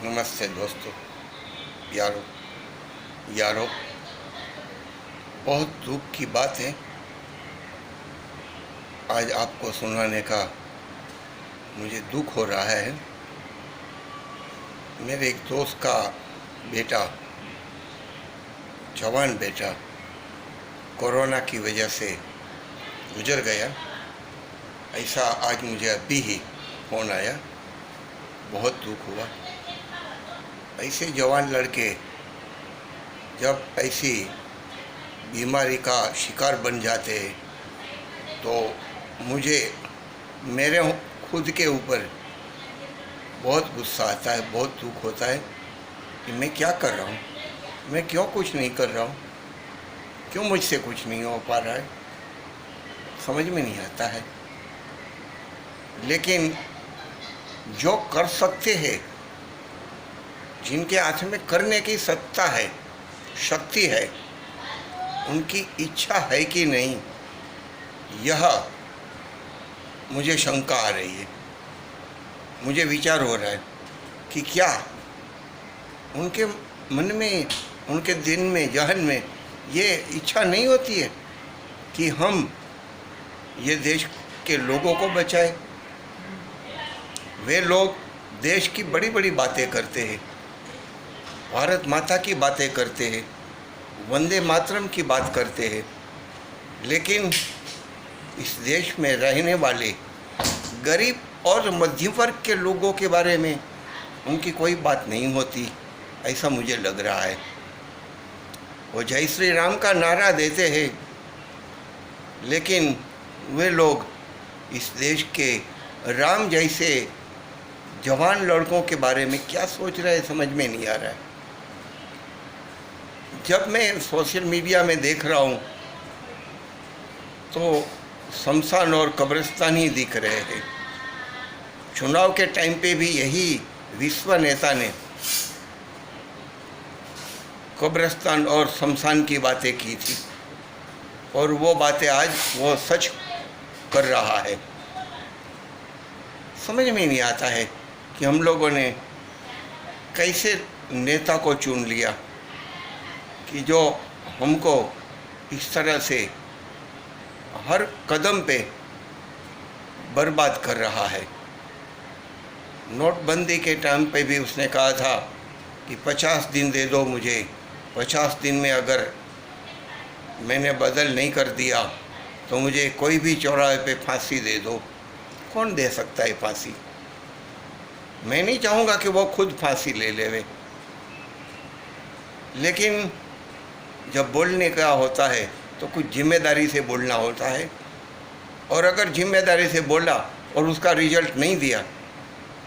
नमस्ते दोस्तों, यारों यारों बहुत दुख की बात है आज आपको सुनाने का। मुझे दुख हो रहा है। मेरे एक दोस्त का बेटा, जवान बेटा, कोरोना की वजह से गुजर गया। ऐसा आज मुझे अभी ही फ़ोन आया। बहुत दुख हुआ। ऐसे जवान लड़के जब ऐसी बीमारी का शिकार बन जाते हैं तो मुझे मेरे खुद के ऊपर बहुत गुस्सा आता है, बहुत दुख होता है कि मैं क्या कर रहा हूँ, मैं क्यों कुछ नहीं कर रहा हूँ, क्यों मुझसे कुछ नहीं हो पा रहा है, समझ में नहीं आता है। लेकिन जो कर सकते हैं, जिनके हाथ में करने की सत्ता है, शक्ति है, उनकी इच्छा है कि नहीं, यह मुझे शंका आ रही है। मुझे विचार हो रहा है कि क्या उनके मन में, उनके दिन में, जहन में ये इच्छा नहीं होती है कि हम ये देश के लोगों को बचाएं। वे लोग देश की बड़ी बड़ी बातें करते हैं, भारत माता की बातें करते हैं, वंदे मातरम की बात करते हैं, लेकिन इस देश में रहने वाले गरीब और मध्यम वर्ग के लोगों के बारे में उनकी कोई बात नहीं होती, ऐसा मुझे लग रहा है। वो जय श्री राम का नारा देते हैं, लेकिन वे लोग इस देश के राम जैसे जवान लड़कों के बारे में क्या सोच रहे हैं, समझ में नहीं आ रहा है। जब मैं सोशल मीडिया में देख रहा हूँ तो शमशान और कब्रिस्तान ही दिख रहे हैं। चुनाव के टाइम पे भी यही विश्व नेता ने कब्रिस्तान और शमशान की बातें की थी, और वो बातें आज वो सच कर रहा है। समझ में नहीं आता है कि हम लोगों ने कैसे नेता को चुन लिया कि जो हमको इस तरह से हर कदम पे बर्बाद कर रहा है। नोटबंदी के टाइम पे भी उसने कहा था कि 50 दिन दे दो मुझे, 50 दिन में अगर मैंने बदल नहीं कर दिया तो मुझे कोई भी चौराहे पे फांसी दे दो। कौन दे सकता है फांसी? मैं नहीं चाहूँगा कि वो खुद फांसी ले लेवे, लेकिन जब बोलने का होता है तो कुछ जिम्मेदारी से बोलना होता है, और अगर जिम्मेदारी से बोला और उसका रिजल्ट नहीं दिया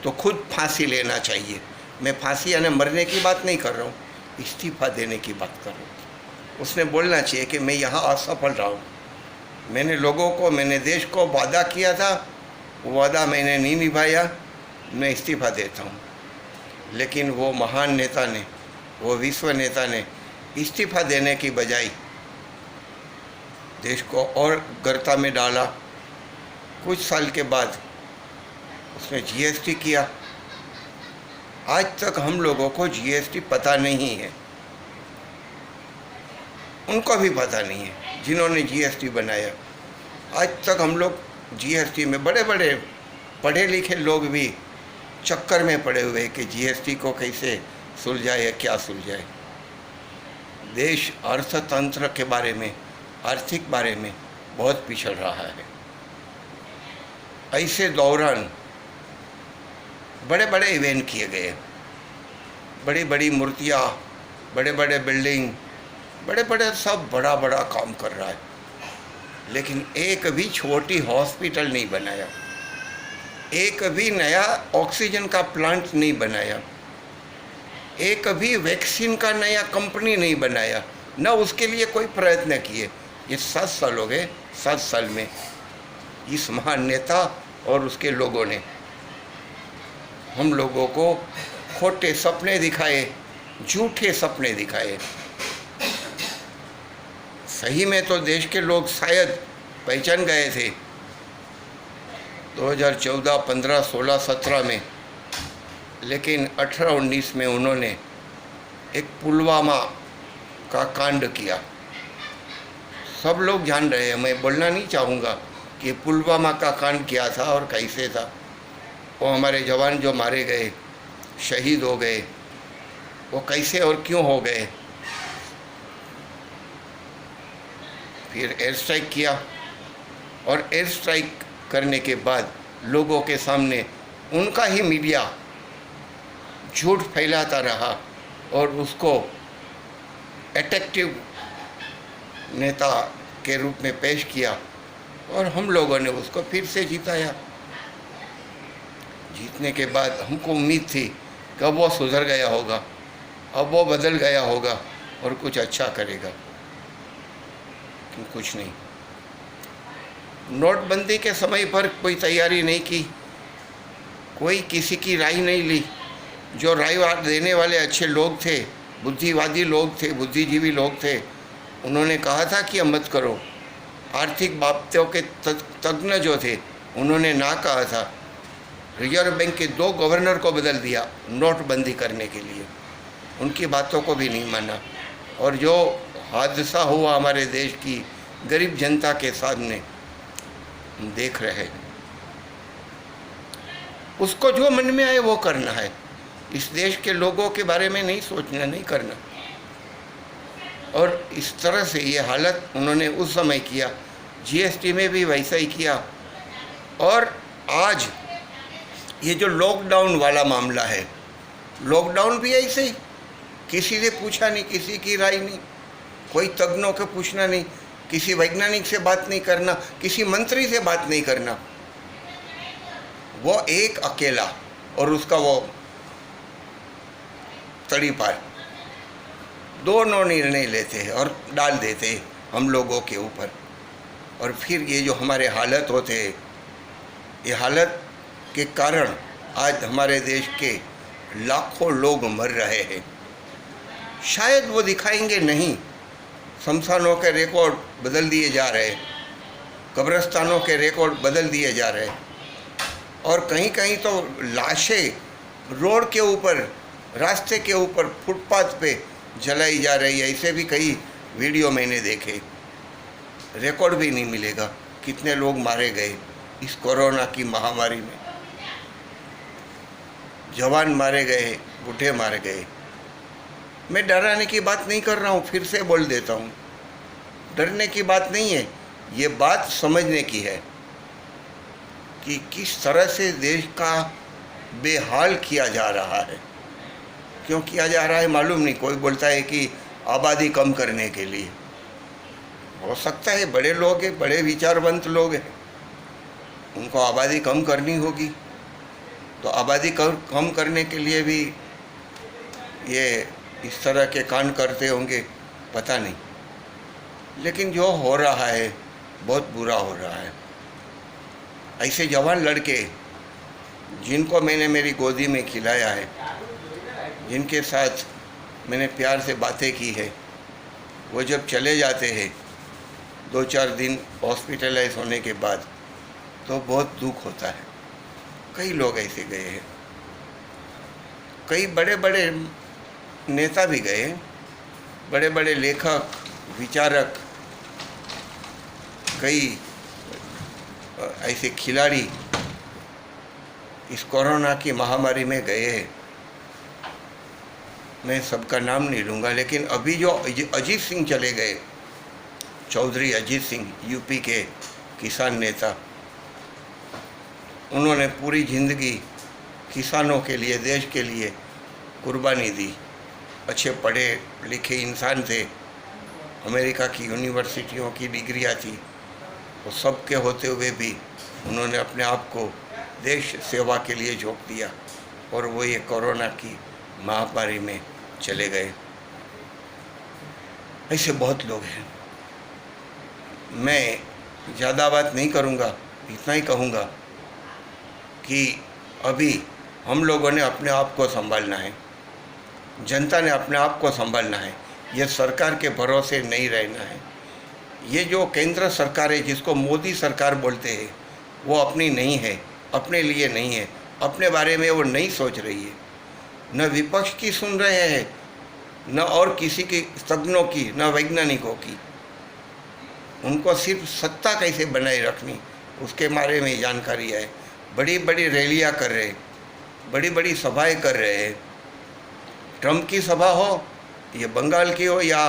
तो खुद फांसी लेना चाहिए। मैं फांसी यानी मरने की बात नहीं कर रहा हूँ, इस्तीफा देने की बात कर रहा हूँ। उसने बोलना चाहिए कि मैं यहाँ असफल रहा हूँ, मैंने लोगों को, मैंने देश को वादा किया था, वो वादा मैंने नहीं निभाया, मैं इस्तीफा देता हूँ। लेकिन वो महान नेता ने, वो विश्व नेता ने इस्तीफा देने की बजाय देश को और गर्ता में डाला। कुछ साल के बाद उसने जीएसटी किया। आज तक हम लोगों को जीएसटी पता नहीं है, उनको भी पता नहीं है जिन्होंने जीएसटी बनाया। आज तक हम लोग जीएसटी में, बड़े बड़े पढ़े लिखे लोग भी चक्कर में पड़े हुए हैं कि जीएसटी को कैसे सुलझाए या क्या सुलझाए। देश अर्थतंत्र के बारे में, आर्थिक बारे में बहुत पिछड़ रहा है। ऐसे दौरान बड़े बड़े इवेंट किए गए, बड़ी बड़ी मूर्तियाँ, बड़े बड़े बिल्डिंग, बड़े बड़े सब बड़ा बड़ा काम कर रहा है, लेकिन एक भी छोटी हॉस्पिटल नहीं बनाया, एक भी नया ऑक्सीजन का प्लांट नहीं बनाया, एक भी वैक्सीन का नया कंपनी नहीं बनाया, न उसके लिए कोई प्रयत्न किए। ये 7 साल हो गए, 7 साल में इस महान नेता और उसके लोगों ने हम लोगों को खोटे सपने दिखाए, झूठे सपने दिखाए। सही में तो देश के लोग शायद पहचान गए थे 2014, 15, 16, 17 में लेकिन 18-19 में उन्होंने एक पुलवामा का कांड किया। सब लोग जान रहे हैं, मैं बोलना नहीं चाहूँगा कि पुलवामा का कांड किया था और कैसे था। वो हमारे जवान जो मारे गए, शहीद हो गए, वो कैसे और क्यों हो गए। फिर एयर स्ट्राइक किया और एयर स्ट्राइक करने के बाद लोगों के सामने उनका ही मीडिया झूठ फैलाता रहा और उसको अट्रैक्टिव नेता के रूप में पेश किया और हम लोगों ने उसको फिर से जिताया। जीतने के बाद हमको उम्मीद थी कि अब वो सुधर गया होगा, अब वो बदल गया होगा और कुछ अच्छा करेगा, लेकिन कुछ नहीं। नोटबंदी के समय पर कोई तैयारी नहीं की, कोई किसी की राय नहीं ली। जो राय देने वाले अच्छे लोग थे, बुद्धिवादी लोग थे, बुद्धिजीवी लोग थे, उन्होंने कहा था कि अब मत करो। आर्थिक बातों के तज्ञ जो थे उन्होंने ना कहा था। रिजर्व बैंक के 2 गवर्नर को बदल दिया नोटबंदी करने के लिए, उनकी बातों को भी नहीं माना। और जो हादसा हुआ हमारे देश की गरीब जनता के सामने हम देख रहे हैं, उसको जो मन में आए वो करना है। इस देश के लोगों के बारे में नहीं सोचना, नहीं करना। और इस तरह से ये हालत उन्होंने उस समय किया, जीएसटी में भी वैसा ही किया। और आज ये जो लॉकडाउन वाला मामला है, लॉकडाउन भी ऐसे ही, किसी से पूछा नहीं, किसी की राय नहीं, कोई तज्ञों को पूछना नहीं, किसी वैज्ञानिक से बात नहीं करना, किसी मंत्री से बात नहीं करना। वो एक अकेला और उसका वो तड़ी पार, दोनों निर्णय लेते हैं और डाल देते हैं हम लोगों के ऊपर। और फिर ये जो हमारे हालत होते हैं, ये हालत के कारण आज हमारे देश के लाखों लोग मर रहे हैं। शायद वो दिखाएंगे नहीं, शमशानों के रिकॉर्ड बदल दिए जा रहे हैं, कब्रिस्तानों के रिकॉर्ड बदल दिए जा रहे हैं, और कहीं कहीं तो लाशें रोड के ऊपर, रास्ते के ऊपर, फुटपाथ पे जलाई जा रही है। ऐसे भी कई वीडियो मैंने देखे। रिकॉर्ड भी नहीं मिलेगा कितने लोग मारे गए इस कोरोना की महामारी में। जवान मारे गए, बूढ़े मारे गए। मैं डराने की बात नहीं कर रहा हूँ, फिर से बोल देता हूँ, डरने की बात नहीं है, ये बात समझने की है कि किस तरह से देश का बेहाल किया जा रहा है। क्यों किया जा रहा है मालूम नहीं। कोई बोलता है कि आबादी कम करने के लिए, हो सकता है बड़े लोग हैं, बड़े विचारवंत लोग हैं, उनको आबादी कम करनी होगी, तो आबादी कम करने के लिए भी ये इस तरह के कांड करते होंगे, पता नहीं। लेकिन जो हो रहा है बहुत बुरा हो रहा है। ऐसे जवान लड़के जिनको मैंने मेरी गोदी में खिलाया है, जिनके साथ मैंने प्यार से बातें की है, वो जब चले जाते हैं 2-4 दिन हॉस्पिटलाइज होने के बाद, तो बहुत दुख होता है। कई लोग ऐसे गए हैं, कई बड़े बड़े नेता भी गए, बड़े बड़े लेखक, विचारक, कई ऐसे खिलाड़ी इस कोरोना की महामारी में गए हैं। मैं सबका नाम नहीं लूँगा, लेकिन अभी जो अजीत सिंह चले गए, चौधरी अजीत सिंह, यूपी के किसान नेता, उन्होंने पूरी ज़िंदगी किसानों के लिए, देश के लिए कुर्बानी दी। अच्छे पढ़े लिखे इंसान थे, अमेरिका की यूनिवर्सिटियों की डिग्रियाँ थी, वो सब के होते हुए भी उन्होंने अपने आप को देश सेवा के लिए झोंक दिया और वो ये कोरोना की महामारी में चले गए। ऐसे बहुत लोग हैं। मैं ज़्यादा बात नहीं करूँगा, इतना ही कहूँगा कि अभी हम लोगों ने अपने आप को संभालना है, जनता ने अपने आप को संभालना है, ये सरकार के भरोसे नहीं रहना है। ये जो केंद्र सरकार है, जिसको मोदी सरकार बोलते हैं, वो अपनी नहीं है, अपने लिए नहीं है, अपने बारे में वो नहीं सोच रही है। न विपक्ष की सुन रहे हैं, न और किसी की, तज्ञों की, न वैज्ञानिकों की। उनको सिर्फ सत्ता कैसे बनाए रखनी उसके बारे में जानकारी है। बड़ी बड़ी रैलियां कर रहे, बड़ी बड़ी सभाएं कर रहे हैं। ट्रम्प की सभा हो, ये बंगाल की हो, या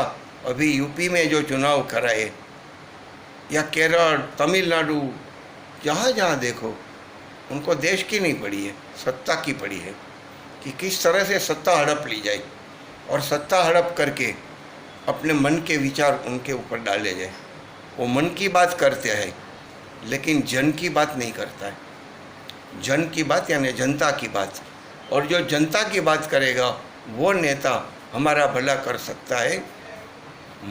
अभी यूपी में जो चुनाव कराए, या केरल, तमिलनाडु, जहाँ जहाँ देखो उनको देश की नहीं पड़ी है, सत्ता की पड़ी है कि किस तरह से सत्ता हड़प ली जाए और सत्ता हड़प करके अपने मन के विचार उनके ऊपर डाले जाए। वो मन की बात करते हैं लेकिन जन की बात नहीं करता है। जन की बात यानी जनता की बात, और जो जनता की बात करेगा वो नेता हमारा भला कर सकता है,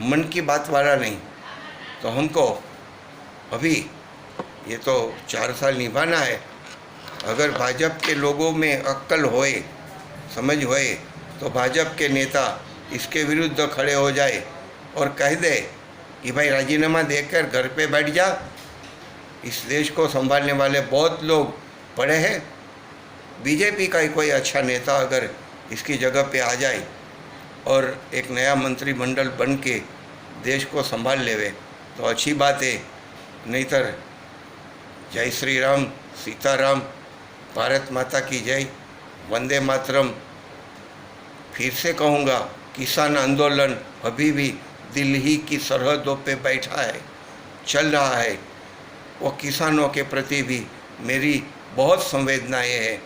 मन की बात वाला नहीं। तो हमको अभी ये तो 4 साल निभाना है। अगर भाजपा के लोगों में अक्ल होए, समझ होए, तो भाजपा के नेता इसके विरुद्ध खड़े हो जाए और कह दे कि भाई राजीनामा देकर घर पे बैठ जा। इस देश को संभालने वाले बहुत लोग पड़े हैं। बीजेपी का ही कोई अच्छा नेता अगर इसकी जगह पे आ जाए और एक नया मंत्रिमंडल बन के देश को संभाल लेवे तो अच्छी बात है। नहीं तर जय श्री राम, सीताराम, भारत माता की जय, वंदे मातरम। फिर से कहूँगा, किसान आंदोलन अभी भी दिल्ली की सरहदों पे बैठा है, चल रहा है। वो किसानों के प्रति भी मेरी बहुत संवेदनाएं हैं।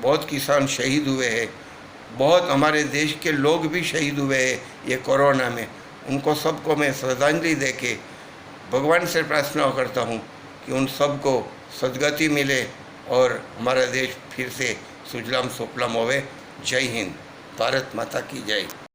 बहुत किसान शहीद हुए हैं, बहुत हमारे देश के लोग भी शहीद हुए हैं ये कोरोना में। उनको सबको मैं श्रद्धांजलि देके भगवान से प्रार्थना करता हूँ कि उन सबको सद्गति मिले और हमारा देश फिर से सुजलाम सुफलाम होवे। जय हिंद, भारत माता की जय।